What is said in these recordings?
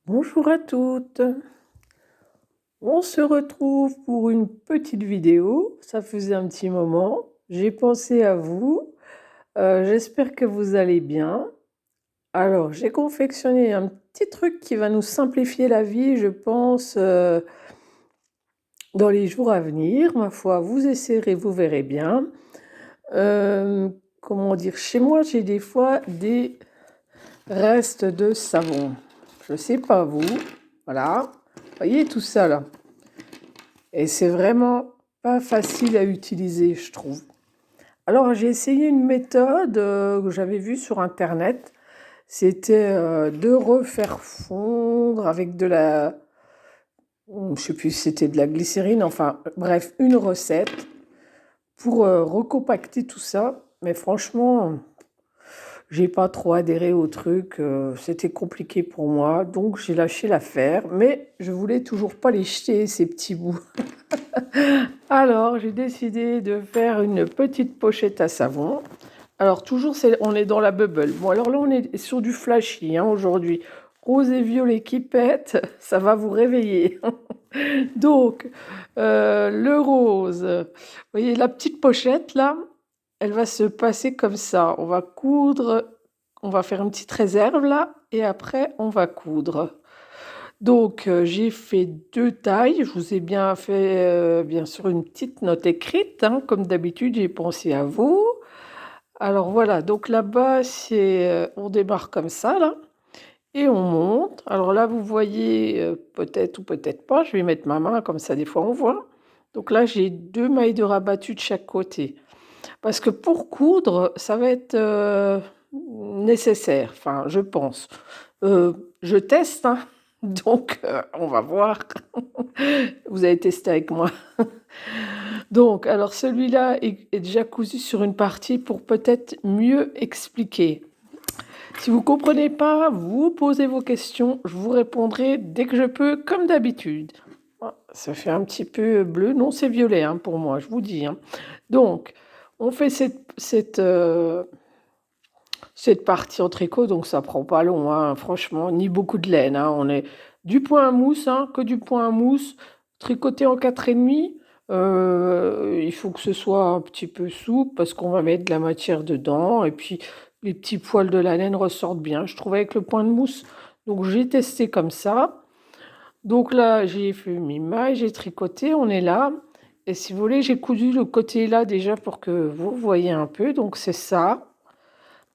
Bonjour à toutes. On se retrouve pour une petite vidéo. Ça faisait un petit moment. J'ai pensé à vous. J'espère que vous allez bien. Alors, j'ai confectionné un petit truc qui va nous simplifier la vie, je pense, dans les jours à venir. Ma foi, vous essayerez, vous verrez bien. Euh, Comment dire, chez moi, j'ai des fois des restes de savon. Je sais pas vous. Voilà. Voyez tout ça là. Et c'est vraiment pas facile à utiliser, je trouve. Alors j'ai essayé une méthode que j'avais vue sur internet. C'était de refaire fondre avec de la, je sais plus si c'était de la glycérine, enfin bref, une recette pour recompacter tout ça. Mais franchement, j'ai pas trop adhéré au truc, c'était compliqué pour moi, donc j'ai lâché l'affaire. Mais je voulais toujours pas les jeter, ces petits bouts. Alors, j'ai décidé de faire une petite pochette à savon. Alors, toujours, on est dans la bubble. Bon, alors là, on est sur du flashy aujourd'hui. Rose et violet qui pète, ça va vous réveiller. Donc, le rose, vous voyez la petite pochette là, elle va se passer comme ça. On va coudre, on va faire une petite réserve là, et après, on va coudre. Donc, j'ai fait 2 tailles. Je vous ai bien fait, bien sûr, une petite note écrite, hein, comme d'habitude, j'ai pensé à vous. Alors voilà, donc là-bas, on démarre comme ça, là, et on monte. Alors là, vous voyez, peut-être ou peut-être pas, je vais mettre ma main, comme ça, des fois, on voit. Donc là, j'ai 2 mailles de rabattu de chaque côté. Parce que pour coudre, ça va être nécessaire, enfin, je pense. Je teste, hein, donc on va voir. Vous avez testé avec moi. Donc, alors celui-là est déjà cousu sur une partie pour peut-être mieux expliquer. Si vous ne comprenez pas, vous posez vos questions, je vous répondrai dès que je peux, comme d'habitude. Ah, ça fait un petit peu bleu, non c'est violet hein, pour moi, je vous dis. Hein. Donc, on fait cette partie en tricot, donc ça prend pas long, hein, franchement, ni beaucoup de laine. Hein, on est du point à mousse, hein, que du point à mousse, tricoté en 4,5. Il faut que ce soit un petit peu souple parce qu'on va mettre de la matière dedans et puis les petits poils de la laine ressortent bien, je trouve, avec le point de mousse. Donc j'ai testé comme ça. Donc là, j'ai fait mes mailles, j'ai tricoté, on est là. Et si vous voulez, j'ai cousu le côté là déjà pour que vous voyez un peu. Donc c'est ça.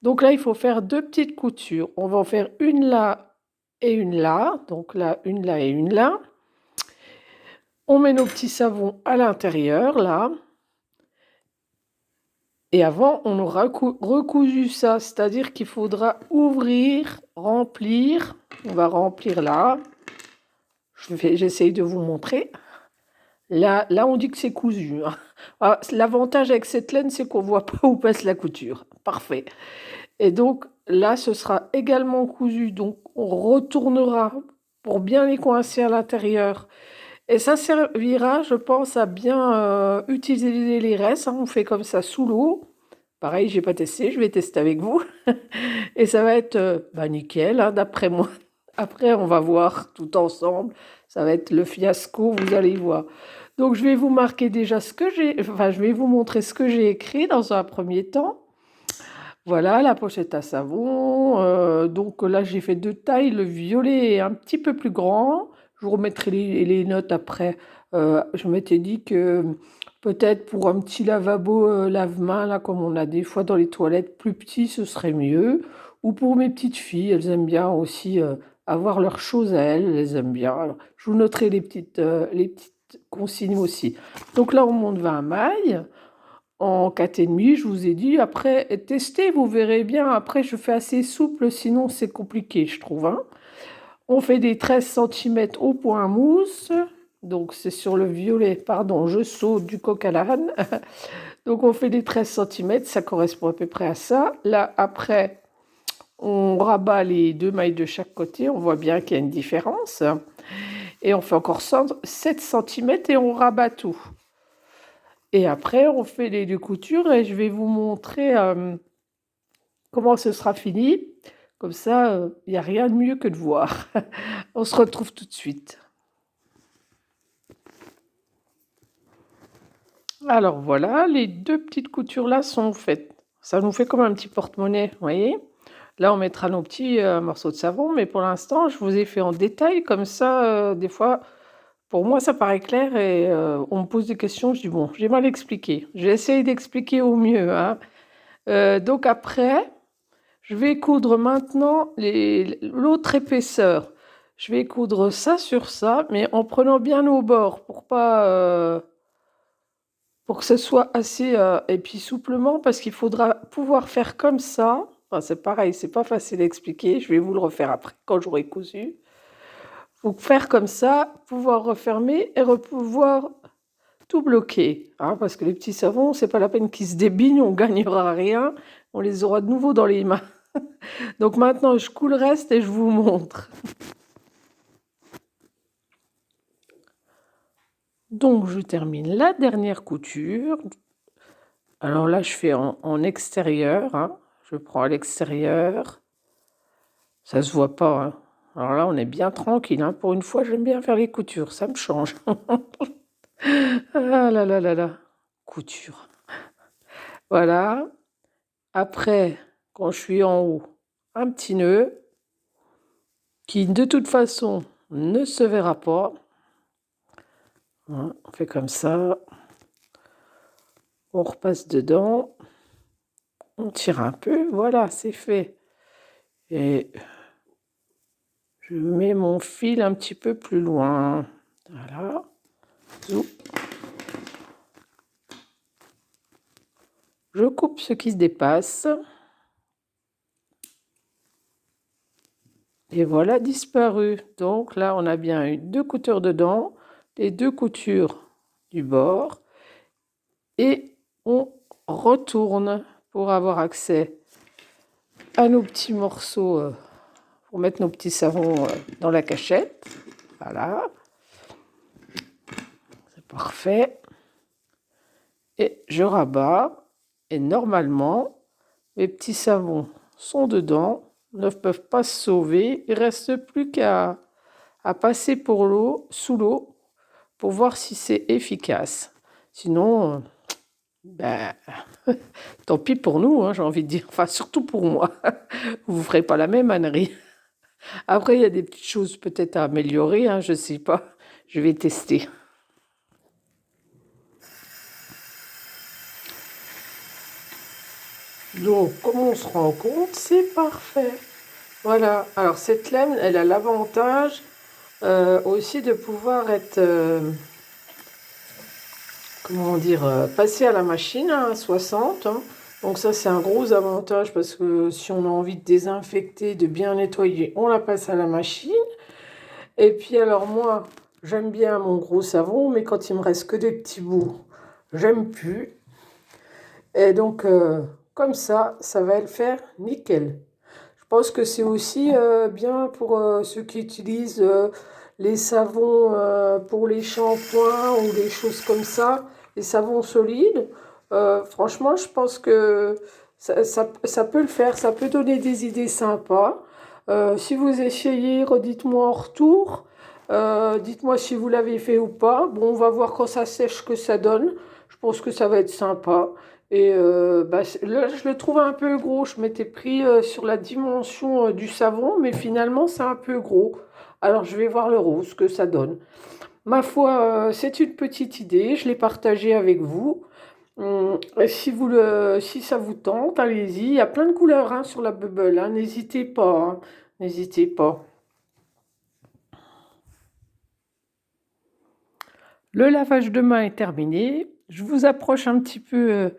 Donc là, il faut faire 2 petites coutures. On va en faire une là et une là. Donc là, une là et une là. On met nos petits savons à l'intérieur, là. Et avant, on aura recousu ça, c'est-à-dire qu'il faudra ouvrir, remplir. On va remplir là. J'essaye de vous montrer. Là, on dit que c'est cousu. Hein. Ah, l'avantage avec cette laine, c'est qu'on ne voit pas où passe la couture. Parfait. Et donc là, ce sera également cousu. Donc on retournera pour bien les coincer à l'intérieur. Et ça servira, je pense, à bien utiliser les restes. Hein. On fait comme ça sous l'eau. Pareil, j'ai pas testé, je vais tester avec vous. Et ça va être bah, nickel, hein, d'après moi. Après, on va voir tout ensemble. Ça va être le fiasco, vous allez voir. Donc, je vais vous marquer déjà ce que j'ai... Enfin, je vais vous montrer ce que j'ai écrit dans un premier temps. Voilà, la pochette à savon. Donc là, j'ai fait 2 tailles. Le violet est un petit peu plus grand. Je vous remettrai les notes après. Je m'étais dit que peut-être pour un petit lavabo lave-main, là, comme on a des fois dans les toilettes, plus petit, ce serait mieux. Ou pour mes petites filles, elles aiment bien aussi avoir leurs choses à elles. Elles aiment bien. Alors, je vous noterai les petites consignes aussi. Donc là, on monte 20 mailles en 4,5, je vous ai dit. Après, testez, vous verrez bien. Après, je fais assez souple, sinon c'est compliqué, je trouve. Hein. On fait des 13 centimètres au point mousse. Donc, c'est sur le violet, pardon, je saute du coq à l'âne. Donc, on fait des 13 centimètres, ça correspond à peu près à ça. Là, après, on rabat les 2 mailles de chaque côté. On voit bien qu'il y a une différence. Et on fait encore 7 centimètres et on rabat tout. Et après, on fait les coutures et je vais vous montrer comment ce sera fini. Comme ça, il n'y a rien de mieux que de voir. On se retrouve tout de suite. Alors voilà, les 2 petites coutures là sont faites. Ça nous fait comme un petit porte-monnaie, vous voyez? Là, on mettra nos petits, morceaux de savon, mais pour l'instant, je vous ai fait en détail comme ça, des fois, pour moi, ça paraît clair et on me pose des questions, je dis: «Bon, j'ai mal expliqué». J'essaye d'expliquer au mieux, hein. Donc après, je vais coudre maintenant l'autre épaisseur. Je vais coudre ça sur ça, mais en prenant bien nos bords pour que ce soit assez, et puis souplement parce qu'il faudra pouvoir faire comme ça. Enfin, c'est pareil, c'est pas facile à expliquer, je vais vous le refaire après quand j'aurai cousu. Faut faire comme ça, pouvoir refermer et pouvoir tout bloquer, hein, parce que les petits savons, c'est pas la peine qu'ils se débinent, on gagnera rien, on les aura de nouveau dans les mains. Donc maintenant, je coud le reste et je vous montre. Donc je termine la dernière couture. Alors là, je fais en extérieur, hein. Je prends à l'extérieur. Ça se voit pas, hein. Alors là, on est bien tranquille, hein. Pour une fois, j'aime bien faire les coutures, ça me change. Ah là là là là, couture. Voilà. Après, quand je suis en haut, un petit nœud qui, de toute façon, ne se verra pas. Hein, on fait comme ça. On repasse dedans. On tire un peu. Voilà, c'est fait. Et je mets mon fil un petit peu plus loin. Voilà. Zou. Je coupe ce qui se dépasse. Et voilà disparu. Donc là, on a bien eu 2 coutures dedans, les 2 coutures du bord. Et on retourne pour avoir accès à nos petits morceaux, pour mettre nos petits savons dans la cachette. Voilà. C'est parfait. Et je rabats. Et normalement, mes petits savons sont dedans, ne peuvent pas se sauver. Il ne reste plus qu'à passer sous l'eau pour voir si c'est efficace. Sinon, ben, tant pis pour nous, hein, j'ai envie de dire. Enfin, surtout pour moi. Vous ne ferez pas la même ânerie. Après, il y a des petites choses peut-être à améliorer, hein, je ne sais pas. Je vais tester. Donc, comme on se rend compte, c'est parfait. Voilà. Alors, cette laine, elle a l'avantage aussi de pouvoir être, comment dire, passer à la machine à 60. Hein. Donc ça, c'est un gros avantage parce que si on a envie de désinfecter, de bien nettoyer, on la passe à la machine. Et puis alors moi, j'aime bien mon gros savon, mais quand il me reste que des petits bouts, j'aime plus. Et donc, comme ça va le faire nickel. Je pense que c'est aussi bien pour ceux qui utilisent les savons pour les shampoings ou des choses comme ça, les savons solides. Franchement, je pense que ça peut le faire, ça peut donner des idées sympas. Si vous essayez, redites-moi en retour. Dites-moi si vous l'avez fait ou pas. Bon, on va voir quand ça sèche ce que ça donne. Je pense que ça va être sympa. Et bah, là, je le trouve un peu gros. Je m'étais pris sur la dimension du savon, mais finalement, c'est un peu gros. Alors, je vais voir le rose, ce que ça donne. Ma foi, c'est une petite idée. Je l'ai partagée avec vous. Si ça vous tente, allez-y. Il y a plein de couleurs hein, sur la bubble. Hein. N'hésitez pas. Hein. N'hésitez pas. Le lavage de main est terminé. Je vous approche un petit peu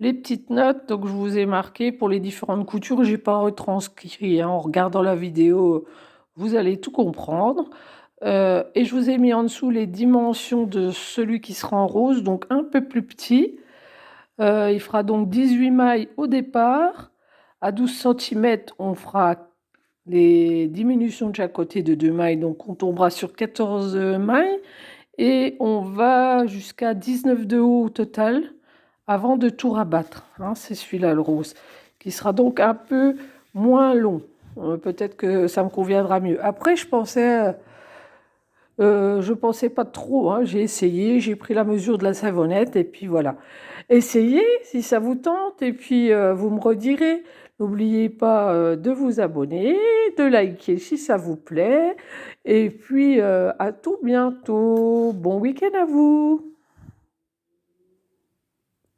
les petites notes. Donc, je vous ai marqué pour les différentes coutures. Je n'ai pas retranscrit. Hein. En regardant la vidéo, vous allez tout comprendre. Et je vous ai mis en dessous les dimensions de celui qui sera en rose, donc un peu plus petit. Il fera donc 18 mailles au départ. À 12 cm, on fera les diminutions de chaque côté de 2 mailles. Donc, on tombera sur 14 mailles. Et on va jusqu'à 19 de haut au total avant de tout rabattre. Hein, c'est celui-là le rose, qui sera donc un peu moins long. Peut-être que ça me conviendra mieux. Après, je pensais pas trop, hein. J'ai essayé, j'ai pris la mesure de la savonnette et puis voilà. Essayez si ça vous tente et puis vous me redirez. N'oubliez pas de vous abonner, de liker si ça vous plaît. Et puis à tout bientôt. Bon week-end à vous.